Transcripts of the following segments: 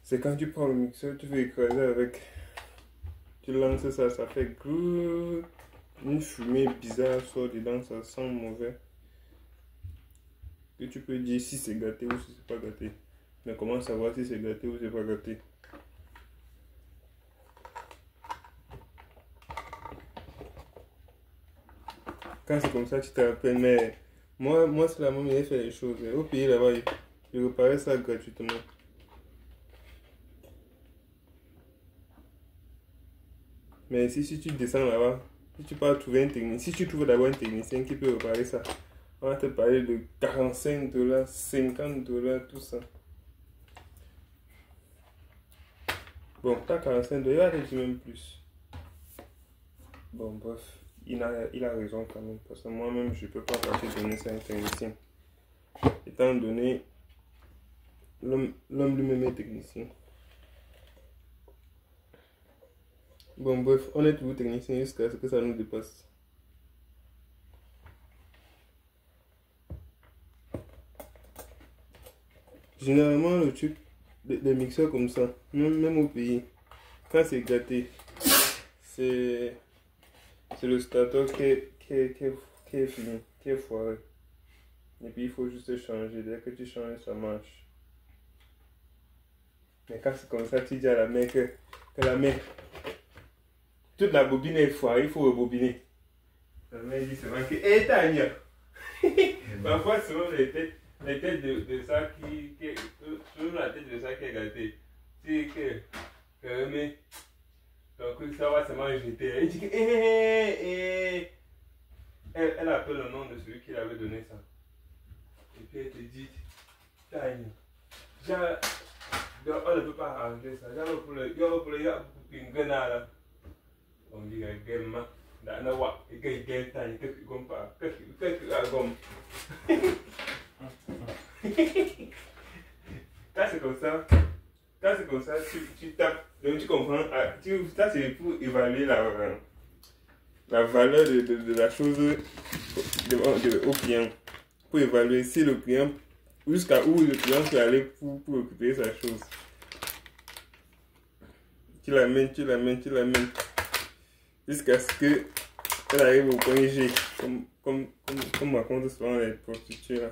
C'est quand tu prends le mixeur, tu veux écraser avec. Tu lances ça, ça fait grrrr. Une fumée bizarre sort dedans, ça sent mauvais. Que tu peux dire si c'est gâté ou si c'est pas gâté. Mais comment savoir si c'est gâté ou c'est pas gâté? Quand c'est comme ça, tu te rappelles, mais moi c'est la maman qui fait les choses. Au pays là-bas, il réparait ça gratuitement. Mais ici, si tu descends là-bas, si tu pars trouver un technicien, si tu trouves d'abord un technicien qui peut réparer ça, on va te parler de 45 $, 50 $, tout ça. Bon, pas 45 $, il va te dire même plus. Bon, bref, il a raison quand même, parce que moi-même, je ne peux pas partir donner ça à un technicien. Étant donné, l'homme lui-même est technicien. Bon, bref, on est toujours technicien jusqu'à ce que ça nous dépasse. Généralement, le truc des mixeurs comme ça, même au pays, quand c'est gâté, c'est le starter qui est fini, qui est foiré. Et puis il faut juste changer. Dès que tu changes, ça marche. Mais quand c'est comme ça, tu dis à la mère que la mère, toute la bobine est foirée, il faut rebobiner. La mère dit seulement que, hé, Tania! Parfois, selon les têtes de ça selon la tête de ça qui est gâtée, c'est que mais, donc ça va seulement jeter. Elle dit que, elle appelle le nom de celui qui l'avait donné ça. Et puis elle te dit, Tania, on ne peut pas arranger ça. Pour le pingana. On dit que Gemma, Danawa, et que Gentan, que Gompa, que Gom. Quand c'est comme ça, tu tapes. Donc tu comprends. Ça c'est pour évaluer la valeur de la chose au client. Pour évaluer si le client, jusqu'à où le client peut aller pour récupérer sa chose. Tu l'amènes. Jusqu'à ce qu'elle arrive au point G. Comme racontent souvent les prostituées là.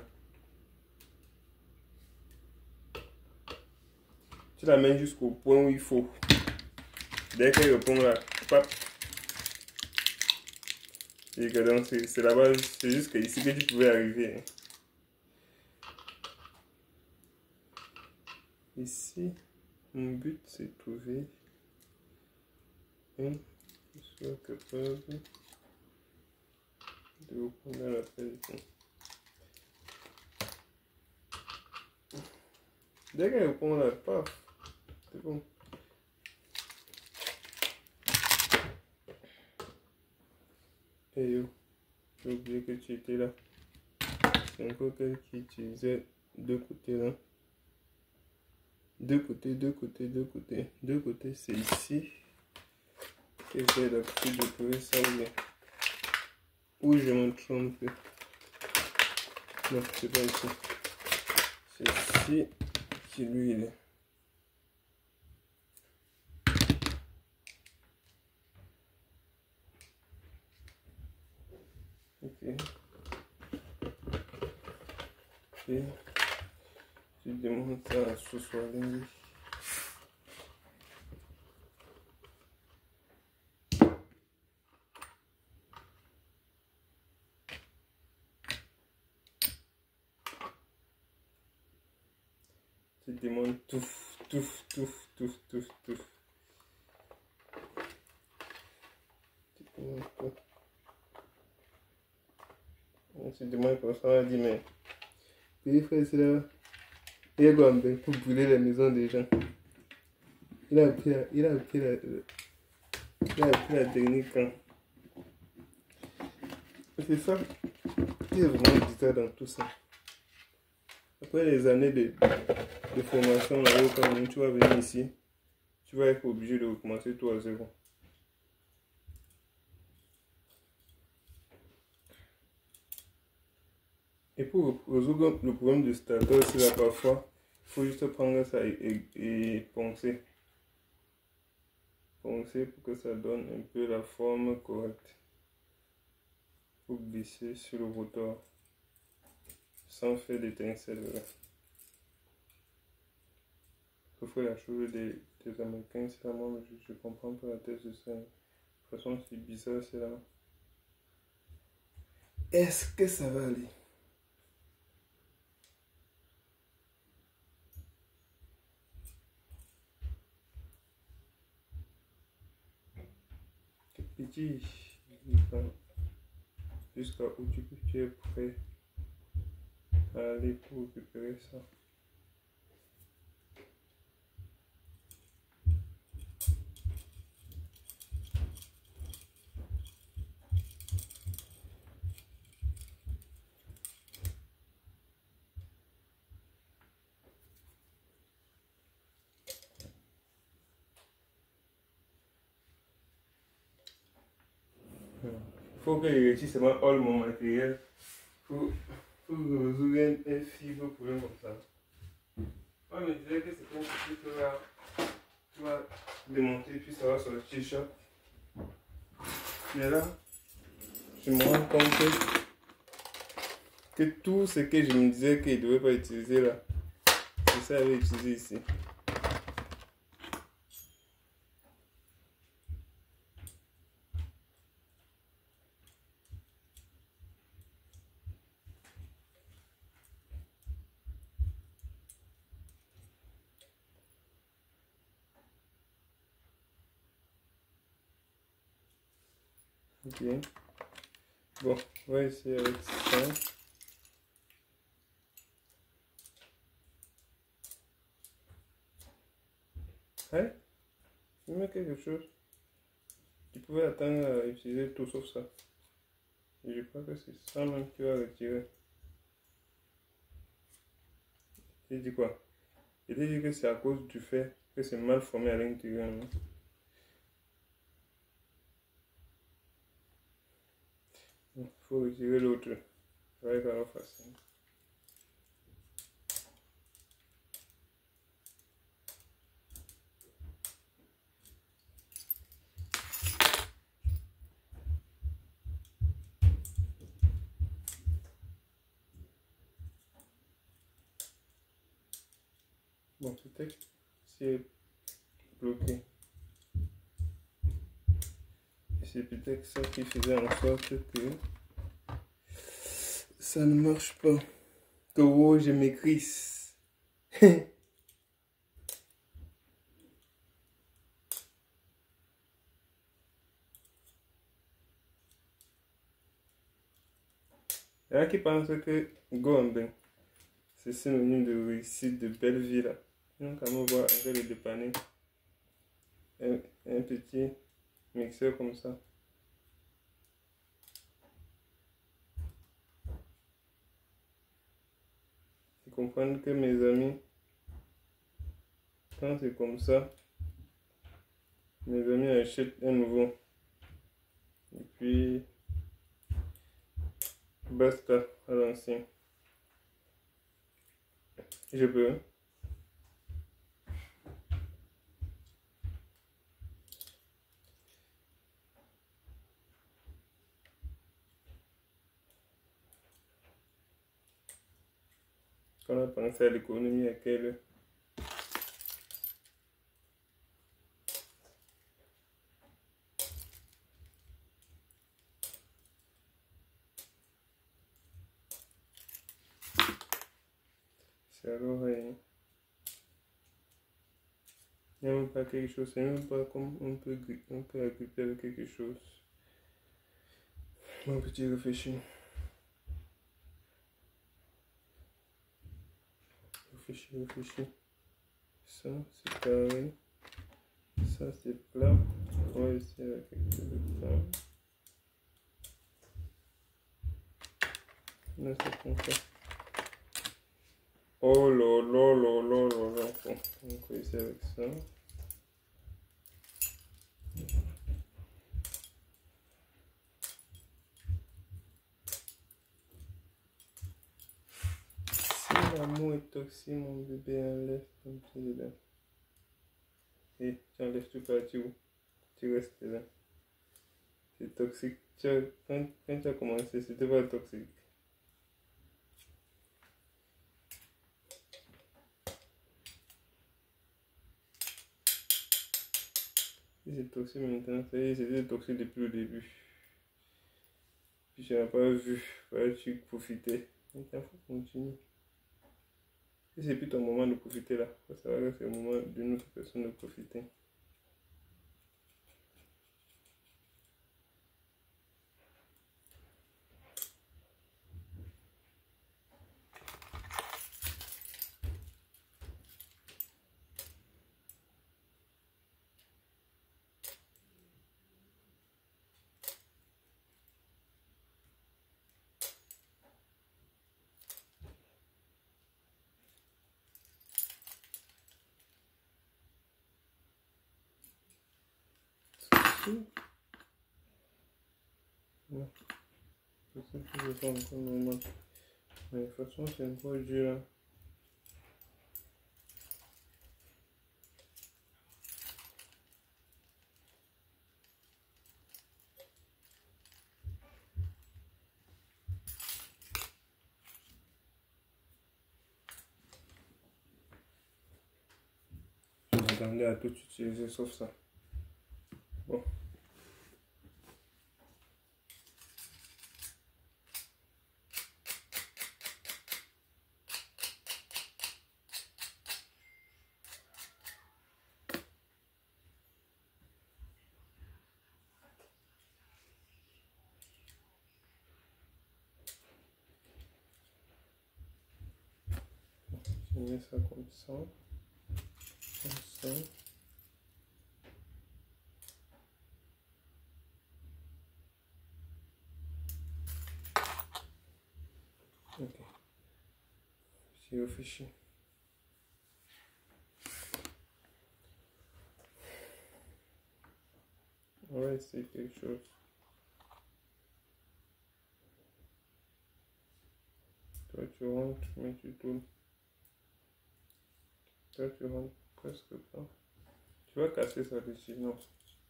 Tu l'amènes jusqu'au point où il faut. Dès qu'elle répond là, pap. Et que donc c'est la base, c'est jusqu'à ici que tu pouvais arriver. Ici, mon but c'est de trouver un qui soit capable de reprendre la pelle. Dès qu'elle répond là, paf, c'est bon. Et yo, j'ai oublié que tu étais là. C'est encore quelqu'un qui utilisait deux côtés là. Deux côtés, c'est ici. Et j'ai l'habitude de trouver ça où je me trompe. Non, c'est pas ici. C'est ici qui lui il est. Ok. Et tu demandes ça à ce soir lundi. Tu demandes touf. On se demande comme ça, on a dit, mais puis frère, c'est là, il y a quoi pour brûler les maisons des gens. Il a appris la technique quand. C'est ça qui est vraiment bizarre dans tout ça. Après les années de formation là-haut, quand même, tu vas venir ici, tu vas être obligé de recommencer tout à zéro. Et pour résoudre le problème de starter aussi là parfois, faut juste prendre ça et poncer. Poncer pour que ça donne un peu la forme correcte. Pour glisser sur le rotor sans faire d'étincelles. Il faut la chose des Américains, c'est là, moi je comprends pas la tête de ça. De toute façon, c'est bizarre, c'est là. Est-ce que ça va aller? Petit, jusqu'à où tu es prêt à aller pour récupérer ça. Il faut que je retire seulement all mon matériel. Faut résoudre un fibre problème comme ça. On me disait que c'est un petit peu là. Tu vas démonter puis ça va sortir shop. Mais là, je me rends compte que tout ce que je me disais qu'il ne devait pas utiliser là, c'est ça qu'il avait utilisé ici. Ok. Bon, on va essayer avec ça. Hein? Il met quelque chose. Tu pouvais attendre à utiliser tout sauf ça. Et je crois que c'est ça même qui va retirer. Il dit quoi? Il dit que c'est à cause du fait que c'est mal formé à l'intérieur. Il faut retirer l'autre. Ça va être alors facile. Bon, peut-être c'est bloqué. Et c'est peut-être ça qui faisait en sorte que ça ne marche pas. Que oh, je m'écrisse. Il y en a qui pensent que Gombe, c'est synonyme de réussite, de belle vie là. Donc, on va voir un peu le dépanner. Un petit mixeur comme ça. Ils comprennent que mes amis, quand c'est comme ça, mes amis achètent un nouveau. Et puis, basta à l'ancien. Je peux. Quand on a pensé à l'économie, à quelle... C'est alors... il n'y a même pas quelque chose, c'est même pas comme on peut agripper avec quelque chose. Mon petit réfléchis. Réfléchis. Ça, c'est carré. Ça, c'est plat. On va essayer avec quelque chose de plat. Là, c'est comme ça. Oh là là là là là là. Bon, on va essayer avec ça. L'amour est toxique, mon bébé, enlève ton pied dedans. Et tu enlèves tout parti où? Tu restes là. C'est toxique. Quand tu as commencé, c'était pas toxique. Si c'est toxique maintenant, ça y est, c'était toxique depuis le début. Puis je n'ai pas vu. Voilà, tu profitais. Maintenant, il faut continuer. Si c'est plus ton moment de profiter là, il faut savoir que c'est le moment d'une autre personne de profiter. Non, je sais que je sens encore normal. Mais de toute façon, c'est encore dur là. Je m'attendais à tout utiliser sauf ça. Bon. Je mets ça comme ça. Comme ça. Ok. Je réfléchis. On va essayer quelque chose. Toi tu rentres, mais tu tournes. Toi tu rentres presque pas. Tu vas casser ça dessus, non.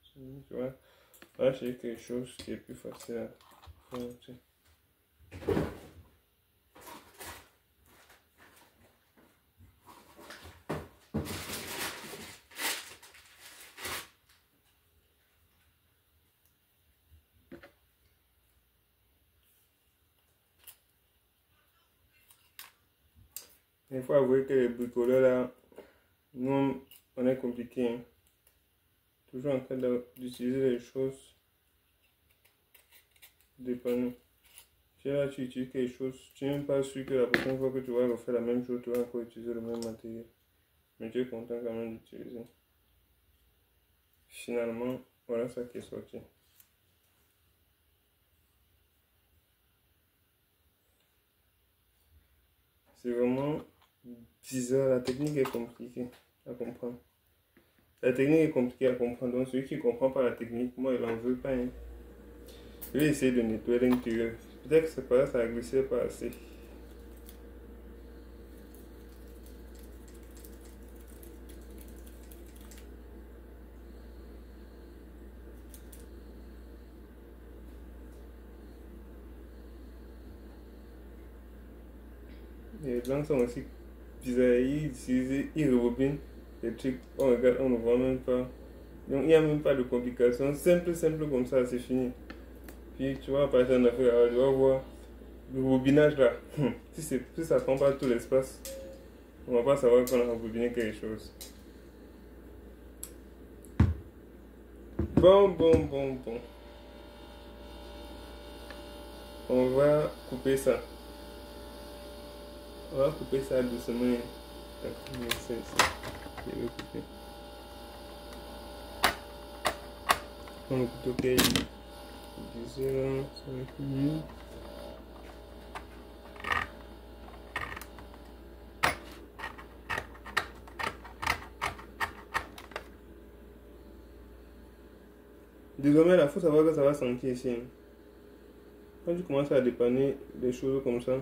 Tu vois, on va chercher quelque chose qui est plus facile à faire. Il faut avouer que les bricoleurs là, nous, on est compliqué. Hein. Toujours en train d'utiliser les choses dépannées. Si là tu utilises quelque chose, tu n'es même pas sûr que la prochaine fois que tu vas refaire la même chose, tu vas encore utiliser le même matériel. Mais tu es content quand même d'utiliser. Finalement, voilà ça qui est sorti. C'est vraiment bizarre, la technique est compliquée à comprendre. La technique est compliquée à comprendre, donc celui qui ne comprend pas la technique, moi il n'en veut pas. Hein. Je vais essayer de nettoyer l'intérieur. Peut-être que c'est pas là, ça a glissé pas assez. Les blancs sont aussi bizarres, ils rebobinent les trucs, on regarde, on ne voit même pas. Donc il n'y a même pas de complications, simple comme ça, c'est fini. Puis tu vas partir en Afrique, alors tu vas voir le bobinage là. Si ça prend pas tout l'espace, on va pas savoir qu'on a rebobiné quelque chose. Bon. On va couper ça. On va couper ça doucement. Je vais couper. On va couper 10 heures, 5 minutes. Désormais, il faut savoir que ça va sentir ici. Quand tu commences à dépanner des choses comme ça,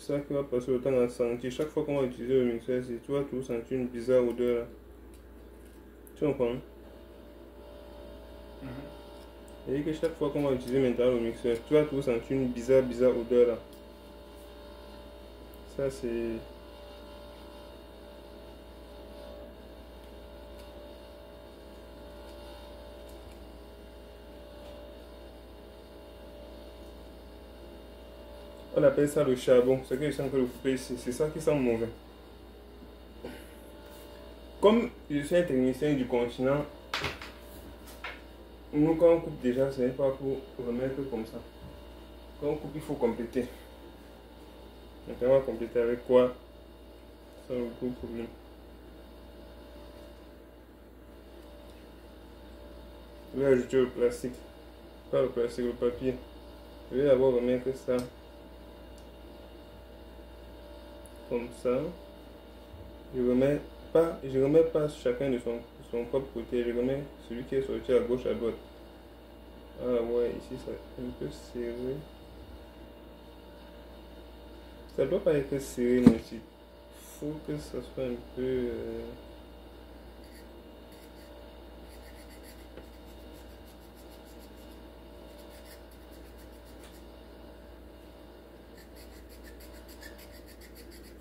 ça qui va passer le temps à sentir. Chaque fois qu'on va utiliser le mixeur, tu vas toujours sentir une bizarre odeur là. Tu comprends? Et que chaque fois qu'on va utiliser maintenant le mixeur, tu vas toujours sentir une bizarre odeur là. Ça c'est... On appelle ça le charbon. Ce que je sens que le couper ici, c'est ça qui sent mauvais. Comme je suis un technicien du continent, nous quand on coupe déjà, ce n'est pas pour remettre comme ça. Quand on coupe, il faut compléter. Donc on va compléter avec quoi? Sans le gros problème. Je vais ajouter le plastique. Pas le plastique, le papier. Je vais d'abord remettre ça. Comme ça. Je remets pas chacun de son propre côté. Je remets celui qui est sorti à gauche, à droite. Ah ouais, ici ça est un peu serré. Ça doit pas être serré, mais il faut que ça soit un peu...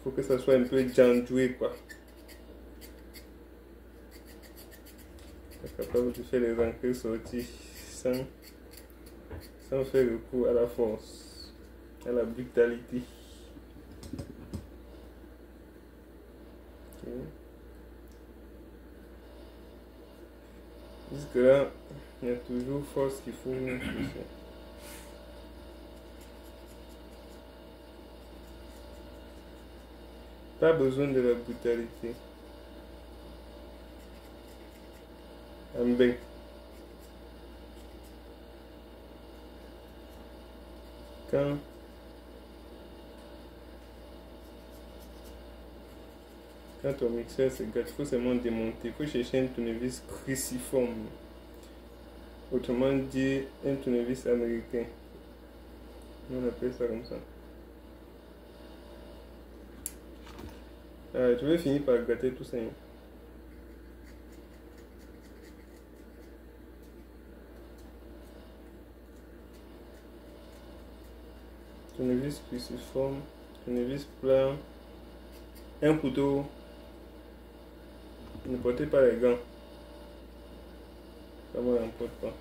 faut que ça soit un peu jandoué quoi. Capable de faire les encres sortir sans faire recours à la force, à la brutalité. Okay. Jusque là, il y a toujours force qu'il faut mettre ici. Pas besoin de la brutalité. Ben. Quand ton mixeur se gâte, il faut seulement démonter. Il faut chercher un tournevis cruciforme. Autrement dit, un tournevis américain. On appelle ça comme ça. Je vais finir par gâter tout ça. Tournevis cruciforme, tournevis plat, un couteau. Ne portez pas les gants. Ça ne n'importe pas.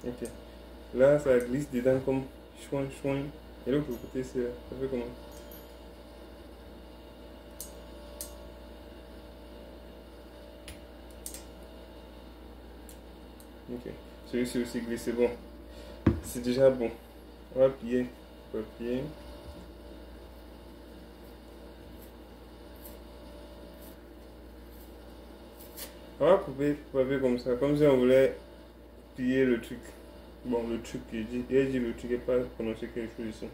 Ok. Là, ça glisse dedans comme chouin. Et l'autre côté, ça fait comment? Ok. Celui-ci aussi glisse, c'est bon. C'est déjà bon. On va plier le papier. On va couper le papier comme ça, comme si on voulait plier le truc. Bon, le truc, il dit le truc et pas prononcer quelque chose ici.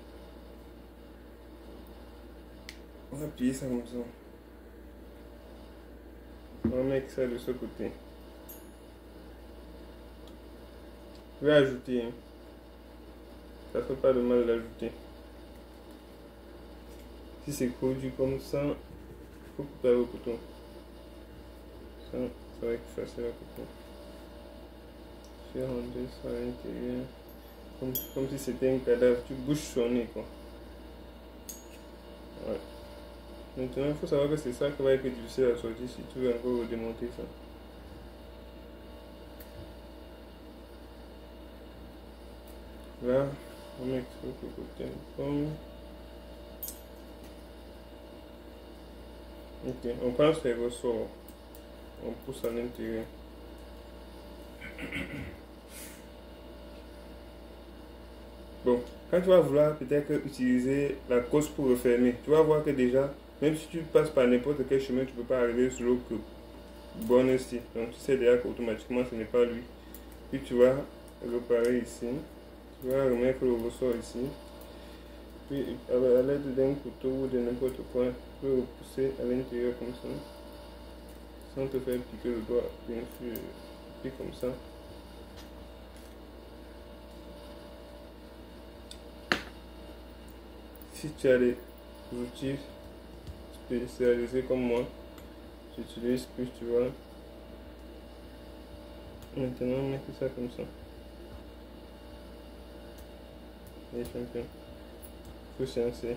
On va plier ça comme ça. On va mettre ça de ce côté. Je vais ajouter. Ça ne fait pas de mal d'ajouter. Si c'est produit comme ça, il faut couper avec le couteau. Ça va être facile à couper. Je vais rentrer ça à l'intérieur. Comme si c'était un cadavre. Tu bouges son nez quoi. Ouais. Maintenant, il faut savoir que c'est ça qui va être difficile à sortir si tu veux encore démonter ça. Là, on met sur le côté de pomme. Ok, on prend ces ressorts. On pousse à l'intérieur. Bon, quand tu vas vouloir peut-être utiliser la cosse pour refermer, tu vas voir que déjà, même si tu passes par n'importe quel chemin, tu ne peux pas arriver sur l'eau que bonne ici. Donc tu sais déjà qu'automatiquement ce n'est pas lui. Puis tu vas réparer ici. Tu vas remettre le ressort ici. Puis à l'aide d'un couteau ou de n'importe quoi, tu peux repousser à l'intérieur comme ça. Sans te faire piquer le doigt, bien sûr. Puis comme ça. si tu as des outils spécialisés comme moi, tu utilises plus, tu vois. Maintenant, on met tout ça comme ça. Les champions. Faut sciencer.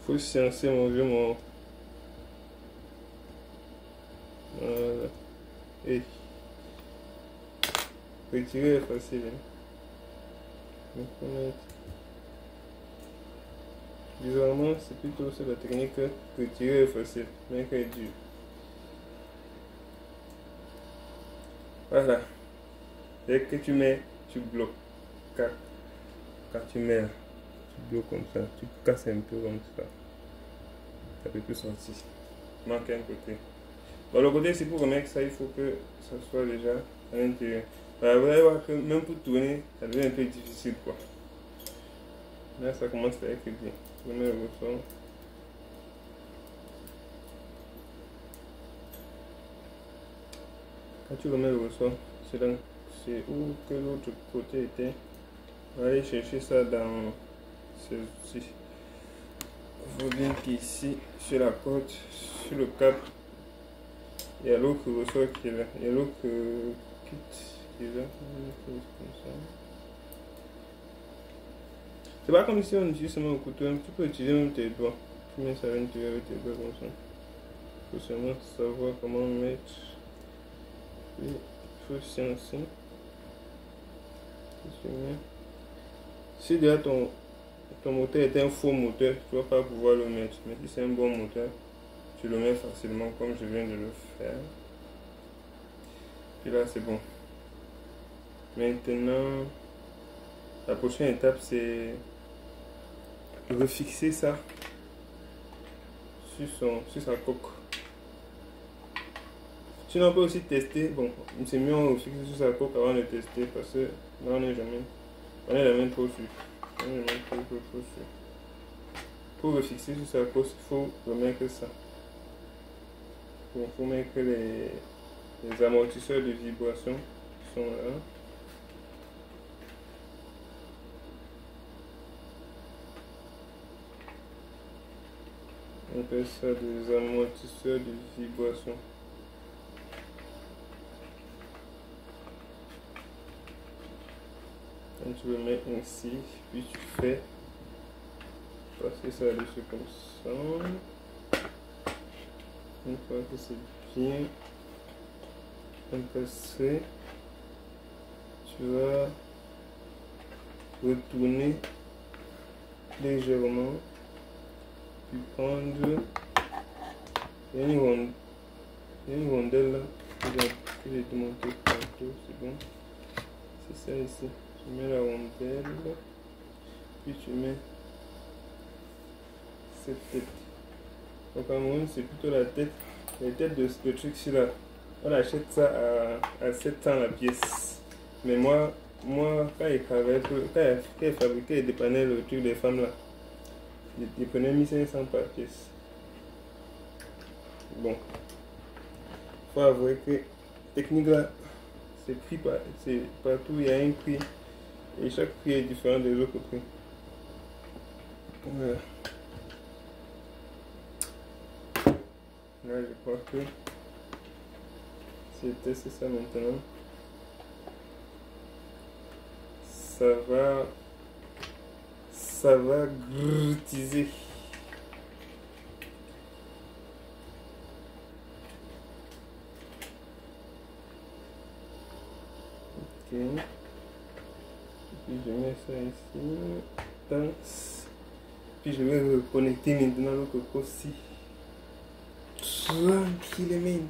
Faut sciencer mon vieux mot. Voilà. Et retirer est facile. Hein. Bizarrement, c'est plutôt sur la technique que retirer est facile, mais qu'elle est dure. Voilà. Dès que tu mets, tu bloques. Quand tu mets, tu bloques comme ça, tu casses un peu comme ça. Ça peut plus sortir. Manque un côté. Bon, le côté, c'est pour remettre ça, il faut que ça soit déjà à l'intérieur. Voilà, vous allez voir que même pour tourner, ça devient un peu difficile, quoi. Là, ça commence à être bien. Je mets le ressort. Quand tu remets le ressort, c'est où que l'autre côté était. On va aller chercher ça dans ce outils. Il faut bien qu'ici, sur la corde, sur le câble, il y a l'autre ressort qui est là. Il y a l'autre kit qui est là. Comme ça. C'est pas comme si on utilise seulement le couteau, tu peux utiliser même tes doigts. Tu mets ça à l'intérieur avec tes doigts comme ça. Il faut seulement savoir comment mettre. Et il faut sciencer. Si déjà ton moteur est un faux moteur, tu ne vas pas pouvoir le mettre. Mais si c'est un bon moteur, tu le mets facilement comme je viens de le faire. Puis là, c'est bon. Maintenant, la prochaine étape, c'est refixer ça sur sa coque. Tu n'as pas aussi testé. Bon, c'est mieux on refixe sur sa coque avant de tester parce que là, on n'est jamais trop sûr. Pour refixer sur sa coque, il faut remettre ça. Il faut mettre les amortisseurs de vibration qui sont là. On appelle ça des amortisseurs de vibration. Quand tu le mets ainsi, puis tu fais passer ça dessus comme ça. Une fois que c'est bien encastré, tu vas retourner légèrement, puis prendre une rondelle là, que j'ai démonté tantôt, c'est bon. C'est ça ici. Tu mets la rondelle, puis tu mets cette tête. Donc en moins c'est plutôt la tête. Les têtes de ce truc-ci là, on achète ça à 700 la pièce. Mais moi quand il travaillait, quand il fabriquait et dépannait le truc des femmes là, il prenait 1500 par pièce. Bon, faut avouer que technique là, c'est partout, il y a un prix. Et chaque prix est différent des autres prix. Voilà. Là, je crois que c'est ça maintenant. Ça va grutiser. Ok. Puis je mets ça ici. Puis je vais reconnecter maintenant le coco aussi. Tranquillement.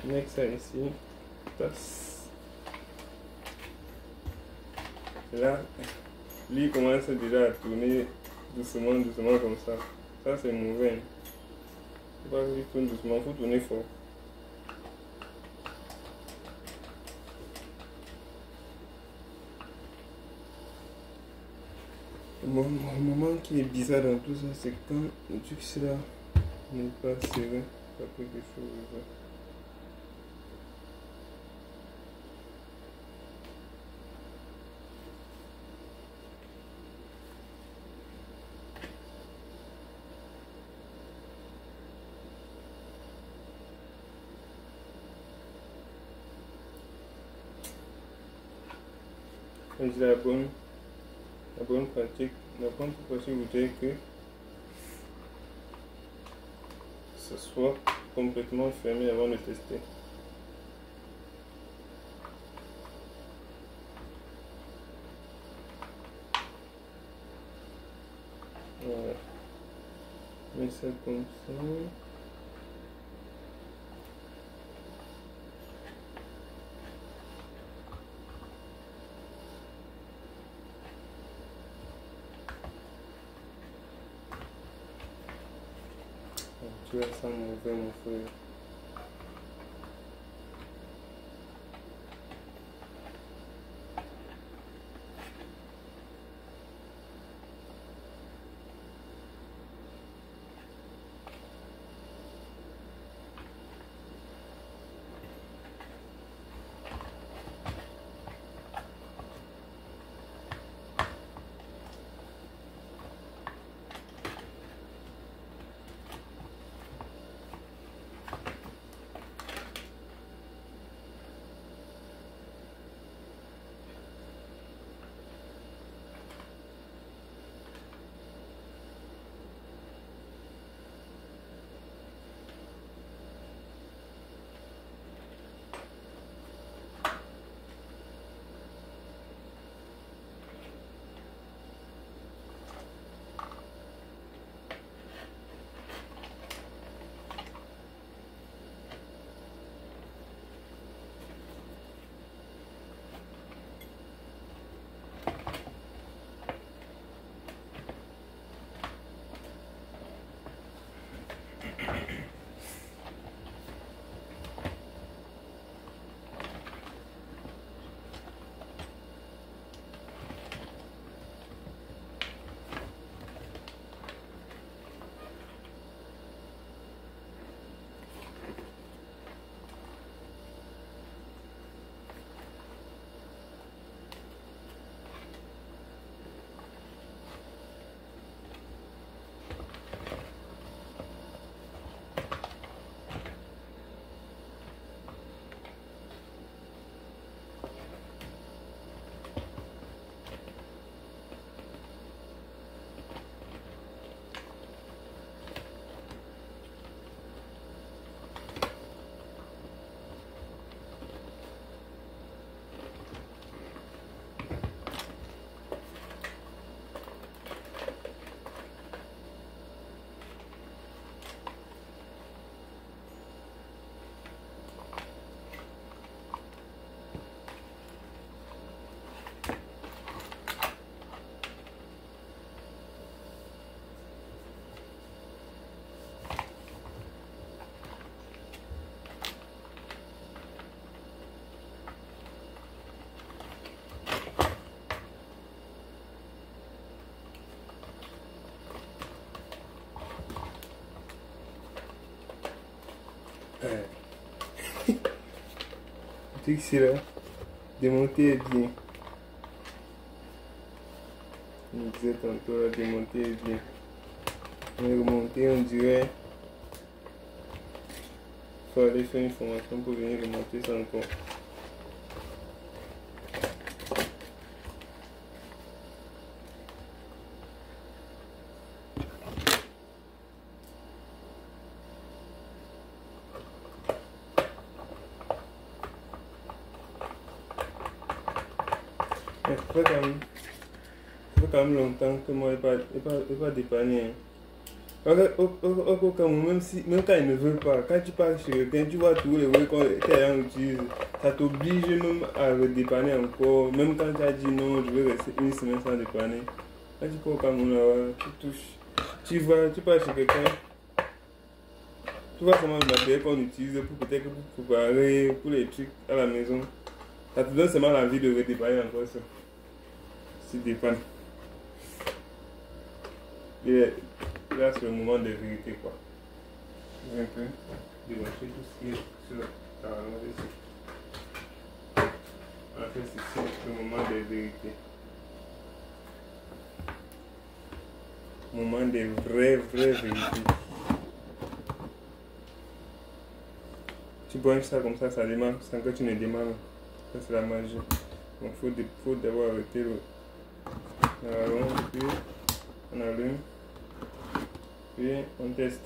Je mets ça ici. Là, lui commence déjà à tourner doucement comme ça. Ça c'est mauvais. Il faut pas qu'il tourne doucement, il faut tourner fort. Le moment qui est bizarre dans tout ça, c'est quand le truc là n'est pas serré, pas quelque chose. j'ai la bonne pratique. La bonne pratique voudrait que ce soit complètement fermé avant de tester. Voilà. Mets ça comme ça. Tu vois ça mauvais mon frère. Ici là, démonter est bien. Je disais tantôt là, démonter est bien. Mais remonter, on dirait. Il faut aller faire une formation pour venir remonter ça encore. Ça fait quand même longtemps que moi je n'ai pas dépanné. Au cas où, même quand il ne veut pas, quand tu pars chez quelqu'un, tu vois tous les web que tes gens utilisent, ça t'oblige même à redépanner encore. Même quand tu as dit non, je vais rester une semaine sans dépanner. Quand tu pars au Cameroun, tu touches. Tu pars chez quelqu'un, tu vois seulement le matériel qu'on utilise pour peut-être pour préparer, pour les trucs à la maison. Ça te donne seulement l'envie de redépanner encore ça. Tu dépannes. Et là, c'est le moment de vérité, quoi. Un peu démonter tout ce qui est sur la ici. En fait, c'est le moment de vérité. Moment de vraie vérité. Tu branches ça comme ça démarre sans que tu ne démarres. Ça, c'est la magie. Bon, faut d'abord arrêter le ballon, puis on allume, puis on teste.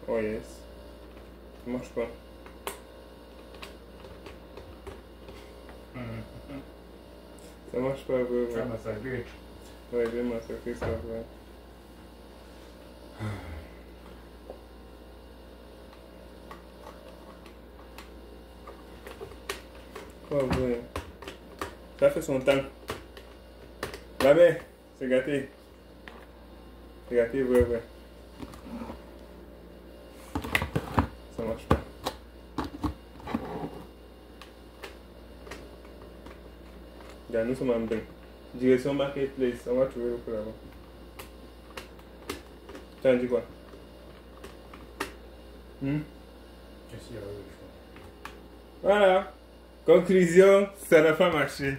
Oh yes, ça marche pas. Ça marche pas vraiment. Tu vas massacrer. Ouais, je vais massacrer ça, ouais. Oh ouais. Ça fait son temps. La main, c'est gâté. C'est gâté, ouais. Ça marche pas. Là, nous sommes en bain. Direction Marketplace, on va trouver le coup là-bas. Tu as dit quoi? Qu'est-ce qu'il y a eu? Voilà. Conclusion, ça n'a pas marché.